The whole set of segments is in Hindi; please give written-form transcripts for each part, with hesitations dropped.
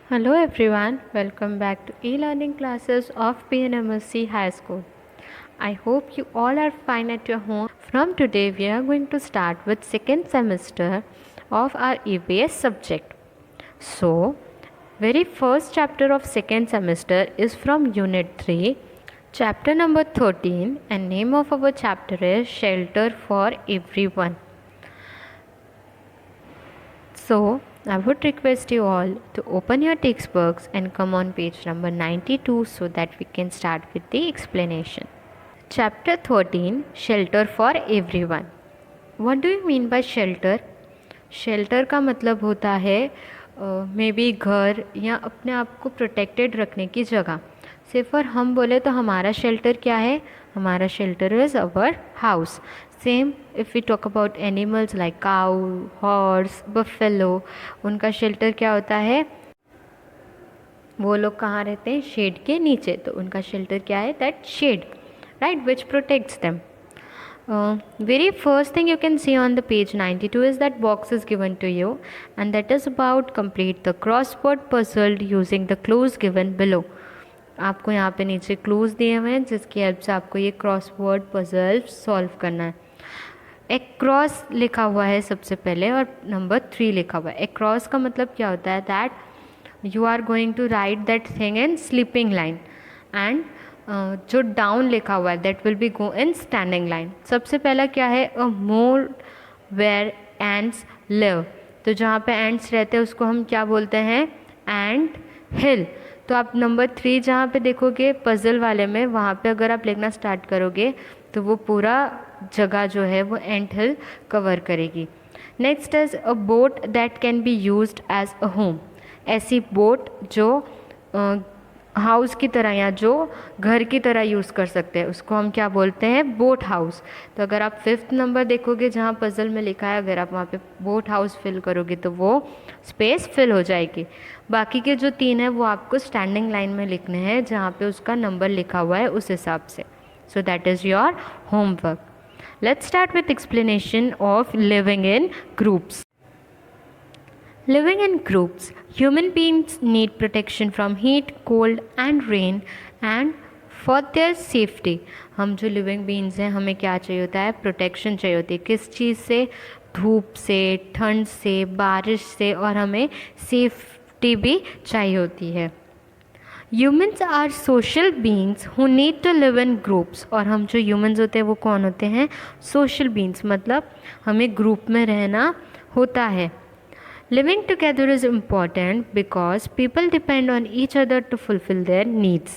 Hello everyone, welcome back to e-learning classes of PNMSC High School. I hope you all are fine at your home. From today we are going to start with second semester of our EVS subject. So, very first chapter of second semester is from unit 3, chapter number 13, and name of our chapter is Shelter for Everyone. So, I would request you all to open your textbooks and come on page number 92 so that we can start with the explanation. Chapter 13, Shelter for Everyone. What do you mean by shelter? Shelter का मतलब होता है मे बी घर या अपने आप को प्रोटेक्टेड रखने की जगह. से फॉर हम बोले तो हमारा शेल्टर क्या है? हमारा shelter is our house. Same if we talk about animals like cow, horse, buffalo, उनका शेल्टर क्या होता है? वो लोग कहाँ रहते हैं? शेड के नीचे. तो उनका शेल्टर क्या है? That shed, right, which protects them. Very first thing you can see on the page 92 is that box is given to you, and that is about complete the crossword puzzle using the clues given below. आपको यहाँ पे नीचे क्लूज दिए हुए हैं जिसकी हेल्प से आपको ये क्रॉसवर्ड पजल सॉल्व करना है. एक्रॉस लिखा हुआ है सबसे पहले और नंबर 3 लिखा हुआ है. एक्रॉस का मतलब क्या होता है? That you are going to write that thing in sleeping line, and जो डाउन लिखा हुआ है that will be go in standing line. सबसे पहला क्या है? A more where ants live. तो जहाँ पे एंड्स रहते हैं उसको हम क्या बोलते हैं? एंड हिल. तो आप नंबर 3 जहाँ पे देखोगे पजल वाले में, वहाँ पे अगर आप लिखना स्टार्ट करोगे तो वो पूरा जगह जो है वो एंट हिल कवर करेगी. Next is a boat that can be used as a home. ऐसी बोट जो हाउस की तरह या जो घर की तरह यूज़ कर सकते हैं उसको हम क्या बोलते हैं? Boat house. तो अगर आप 5th नंबर देखोगे जहाँ पजल में लिखा है, अगर आप वहाँ पे बोट हाउस फिल करोगे तो वो स्पेस फिल हो जाएगी. बाकी के जो 3 है वो आपको स्टैंडिंग लाइन में लिखने हैं जहाँ पे उसका नंबर लिखा हुआ है उस हिसाब से. So that is your homework. Let's start with explanation of living in groups. Living in groups, human beings need protection from heat, cold and rain and for their safety. हम जो लिविंग बींग्स हैं हमें क्या चाहिए होता है? प्रोटेक्शन चाहिए होती है. किस चीज़ से? धूप से, ठंड से, बारिश से, और हमें सेफ्टी भी चाहिए होती है. Humans are social beings who need to live in groups. और हम जो ह्यूमन्स होते हैं वो कौन होते हैं? Social beings. मतलब हमें ग्रुप में रहना होता है. Living together is important because people depend on each other to fulfill their needs.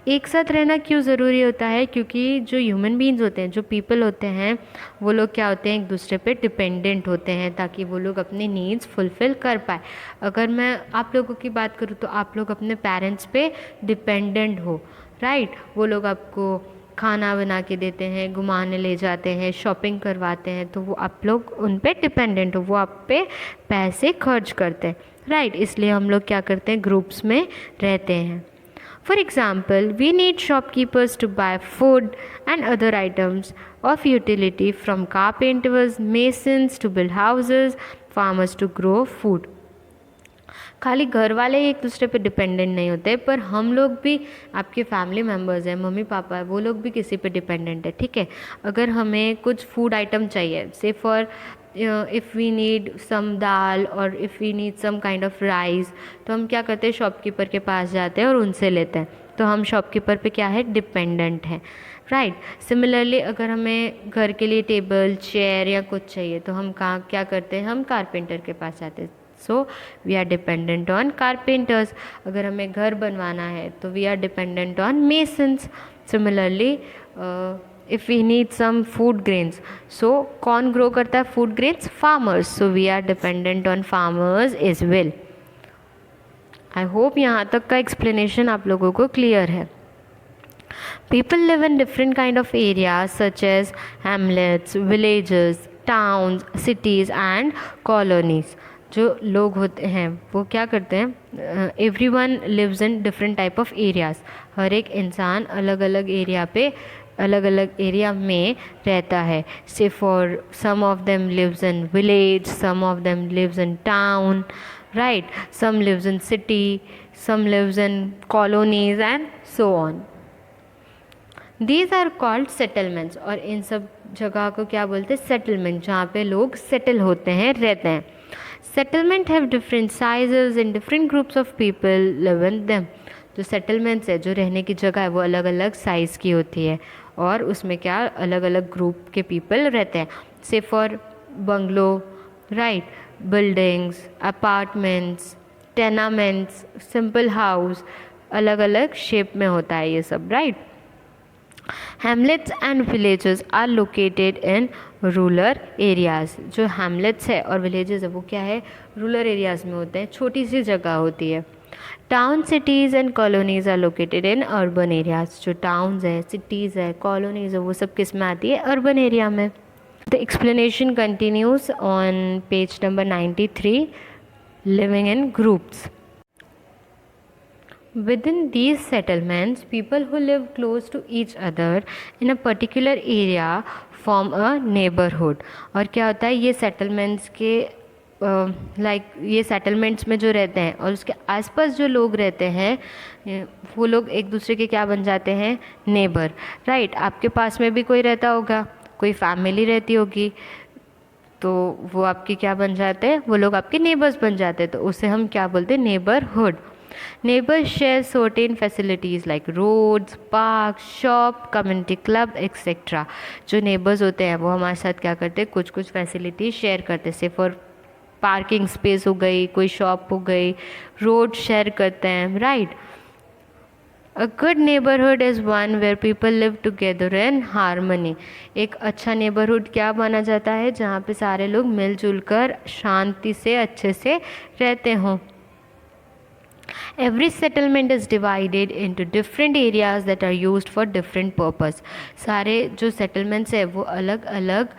एक साथ रहना क्यों ज़रूरी होता है? क्योंकि जो ह्यूमन बींग्स होते हैं, जो पीपल होते हैं, वो लोग क्या होते हैं? एक दूसरे पे डिपेंडेंट होते हैं ताकि वो लोग अपनी नीड्स फुलफ़िल कर पाए. अगर मैं आप लोगों की बात करूँ तो आप लोग अपने पेरेंट्स पे डिपेंडेंट हो, राइट. वो लोग आपको खाना बना के देते हैं, घुमाने ले जाते हैं, शॉपिंग करवाते हैं, तो वो आप लोग उन पे डिपेंडेंट हो, वो आप पे पैसे खर्च करते हैं, राइट. इसलिए हम लोग क्या करते हैं? ग्रुप्स में रहते हैं. For example, we need shopkeepers to buy food and other items of utility from carpenters, masons to build houses, farmers to grow food. खाली घर वाले एक दूसरे पे डिपेंडेंट नहीं होते, पर हम लोग भी, आपके फैमिली मेम्बर्स हैं, मम्मी पापा है, वो लोग भी किसी पे डिपेंडेंट है, ठीक है. अगर हमें कुछ फूड आइटम चाहिए, say for if we need some dal और if we need some kind of rice, तो हम क्या करते हैं? शॉपकीपर के पास जाते हैं और उनसे लेते हैं. तो हम शॉपकीपर पे क्या है? डिपेंडेंट हैं, राइट. सिमिलरली अगर हमें घर के लिए टेबल, चेयर या कुछ चाहिए तो हम कहाँ क्या करते हैं? हम कारपेंटर के पास जाते हैं. So we are dependent on carpenters. अगर हमें घर बनवाना है तो we are dependent on masons. Similarly if we need some food grains, so कौन ग्रो करता है food grains? Farmers. So we are dependent on farmers as well. I hope यहाँ तक का एक्सप्लेनेशन आप लोगों को क्लियर है. People live in different kind of areas such as hamlets, villages, towns, cities and colonies. जो लोग होते हैं वो क्या करते हैं? Everyone lives in different type of areas. हर एक इंसान अलग अलग एरिया पे, अलग अलग एरिया में रहता है. से for some of them lives in village, some of them lives in town, right? Some lives in city, some lives in colonies and so on. These are called settlements. और इन सब जगह को क्या बोलते हैं? सेटलमेंट, जहाँ पे लोग सेटल होते हैं, रहते हैं. Settlement have different sizes and different groups of people live in them. जो सेटलमेंट्स है, जो रहने की जगह है, वो अलग अलग साइज़ की होती है और उसमें क्या अलग अलग ग्रुप के पीपल रहते हैं. Say for bungalow, right, buildings, apartments, tenements, simple house, अलग अलग शेप में होता है ये सब, right. Hamlets and villages are located in rural areas. जो hamlets है और villages है वो क्या है? rural areas में होते हैं, छोटी सी जगह होती है. Town, cities and colonies are located in urban areas. जो towns है, cities है, colonies है, वो सब किस में आती है? urban area में. The explanation continues on page number 93. Living in groups. Within these settlements, people who live close to each other in a particular area form a neighborhood. और क्या होता है? ये settlements के ये settlements में जो रहते हैं और उसके आसपास जो लोग रहते हैं वो लोग एक दूसरे के क्या बन जाते हैं? Neighbour, right. आपके पास में भी कोई रहता होगा, कोई फैमिली रहती होगी, तो वो आपके क्या बन जाते हैं? वो लोग आपके नेबर्स बन जाते हैं. तो उसे हम क्या बोलते हैं? Neighbourhood. Neighbors share certain facilities like roads, parks, shop, community club, etc. जो neighbors होते हैं वो हमारे साथ क्या करते हैं? कुछ कुछ फैसिलिटी शेयर करते हैं. से फॉर पार्किंग स्पेस हो गई, कोई शॉप हो गई, रोड शेयर करते हैं, right. A good neighborhood is one where people live together in harmony. एक अच्छा neighborhood क्या माना जाता है? जहाँ पे सारे लोग मिलजुल कर शांति से अच्छे से रहते हों. Every settlement is divided into different areas that are used for different purpose. सारे जो settlements है वो अलग अलग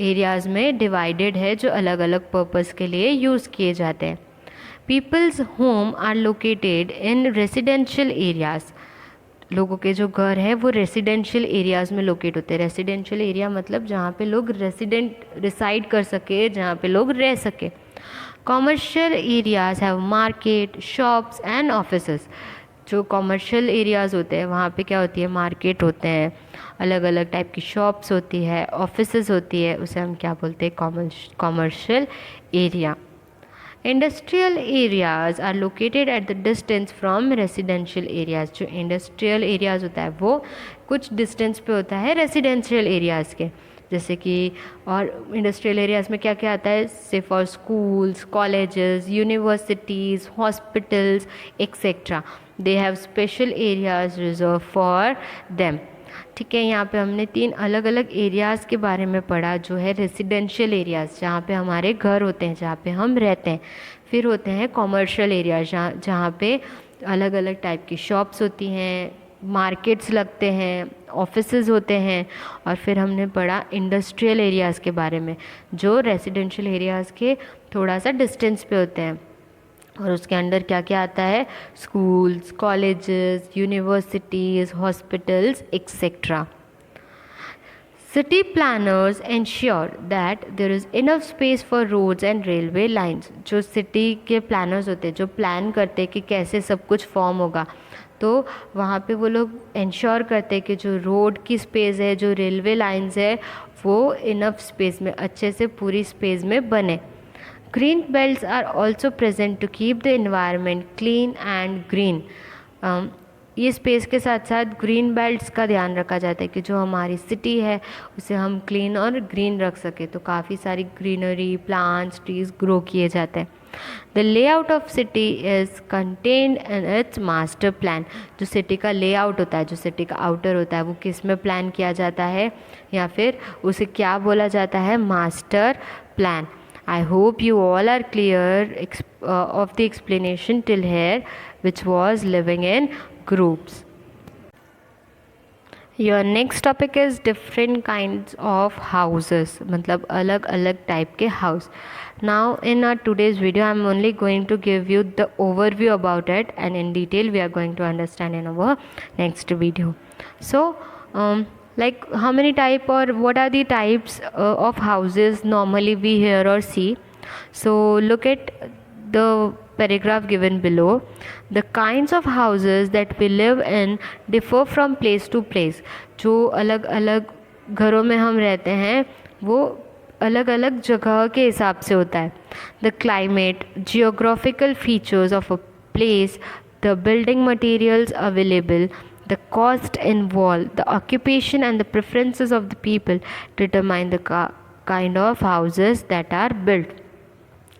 areas में divided है जो अलग अलग purpose के लिए use किए जाते हैं. People's home are located in residential areas. लोगों के जो घर हैं वो रेसिडेंशियल एरियाज़ में लोकेट होते हैं. रेसिडेंशियल एरिया मतलब जहाँ पे लोग रिसाइड कर सके, जहाँ पे लोग रह सके. Commercial areas have market, shops and offices. जो कॉमर्शियल एरियाज़ होते हैं वहाँ पे क्या होती है? मार्केट होते हैं, अलग अलग टाइप की शॉप्स होती है, ऑफिसेस होती है, उसे हम क्या बोलते हैं? Commercial area. Industrial areas are located at the distance from residential areas. जो इंडस्ट्रियल एरियाज़ होता है वो कुछ डिस्टेंस पे होता है रेसिडेंशियल एरियाज़ के. जैसे कि और इंडस्ट्रियल एरियाज़ में क्या क्या आता है? से for schools, colleges, universities, hospitals, etcetera. They have special areas reserve for them. ठीक है, यहाँ पे हमने 3 अलग अलग एरियाज़ के बारे में पढ़ा. जो है रेसिडेंशियल एरियाज़, जहाँ पे हमारे घर होते हैं, जहाँ पे हम रहते हैं. फिर होते हैं कॉमर्शियल एरियाज़, जहाँ पे अलग अलग टाइप की शॉप्स होती हैं, मार्केट्स लगते हैं, ऑफिसेज होते हैं. और फिर हमने पढ़ा इंडस्ट्रियल एरियाज़ के बारे में, जो रेसिडेंशियल एरियाज़ के थोड़ा सा डिस्टेंस पे होते हैं. और उसके अंडर क्या क्या आता है? Schools, colleges, universities, hospitals, etcetera. City planners ensure that there is enough space for roads and railway lines. जो सिटी के प्लानर्स होते हैं, जो प्लान करते हैं कि कैसे सब कुछ फॉर्म होगा, तो वहाँ पे वो लोग इंश्योर करते हैं कि जो रोड की स्पेस है, जो रेलवे लाइंस है, वो इनफ स्पेस में, अच्छे से पूरी स्पेस में बने. Green belts are also present to keep the environment clean and green. ये स्पेस के साथ साथ ग्रीन बेल्ट्स का ध्यान रखा जाता है कि जो हमारी सिटी है उसे हम क्लीन और ग्रीन रख सके. तो काफ़ी सारी ग्रीनरी, प्लांट्स, ट्रीज ग्रो किए जाते हैं. The layout of city is contained in its master plan. जो सिटी का लेआउट होता है, जो सिटी का आउटर होता है, वो किस में प्लान किया जाता है या फिर उसे क्या बोला जाता है? Master plan. I hope you all are clear of the explanation till here, which was living in groups. Your next topic is different kinds of houses, मतलब अलग अलग type के house. Now in our today's video I am only going to give you the overview about it, and in detail we are going to understand in our next video. So like how many type or what are the types of houses normally we hear or see. So look at the paragraph given below. The kinds of houses that we live in differ from place to place. जो अलग अलग घरों में हम रहते हैं वो अलग अलग जगह के हिसाब से होता है. The climate, geographical features of a place, the building materials available, the cost involved, the occupation and the preferences of the people determine the kind of houses that are built.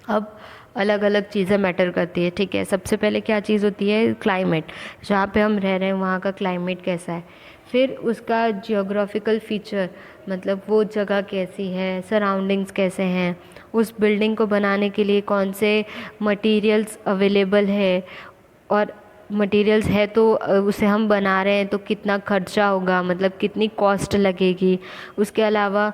अब अलग अलग चीज़ें मैटर करती है. ठीक है, सबसे पहले क्या चीज़ होती है? क्लाइमेट. जहाँ पे हम रह रहे हैं वहाँ का क्लाइमेट कैसा है. फिर उसका जियोग्राफिकल फीचर, मतलब वो जगह कैसी है, सराउंडिंग्स कैसे हैं, उस बिल्डिंग को बनाने के लिए कौन से मटेरियल्स अवेलेबल है, और मटेरियल्स है तो उसे हम बना रहे हैं तो कितना खर्चा होगा, मतलब कितनी कॉस्ट लगेगी. उसके अलावा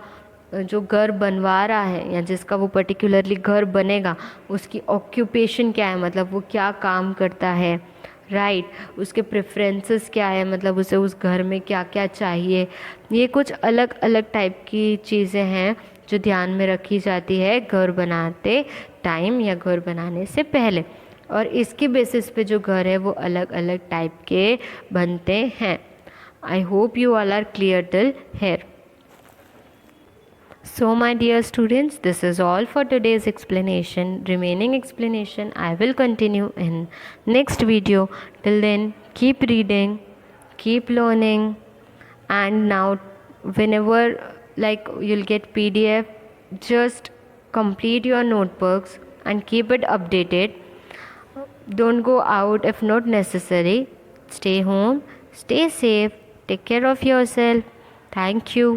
जो घर बनवा रहा है या जिसका वो पर्टिकुलरली घर बनेगा उसकी ऑक्यूपेशन क्या है, मतलब वो क्या काम करता है. राइट, उसके प्रेफरेंसेस क्या है, मतलब उसे उस घर में क्या क्या चाहिए. ये कुछ अलग अलग टाइप की चीज़ें हैं जो ध्यान में रखी जाती है घर बनाते टाइम या घर बनाने से पहले, और इसके बेसिस पे जो घर है वो अलग अलग टाइप के बनते हैं. I hope you all are clear till here. So my dear students, this is all for today's explanation. Remaining explanation I will continue in next video. Till then, keep reading, keep learning, and now whenever like you'll get PDF, just complete your notebooks and keep it updated. Don't go out if not necessary. Stay home, stay safe, take care of yourself. Thank you.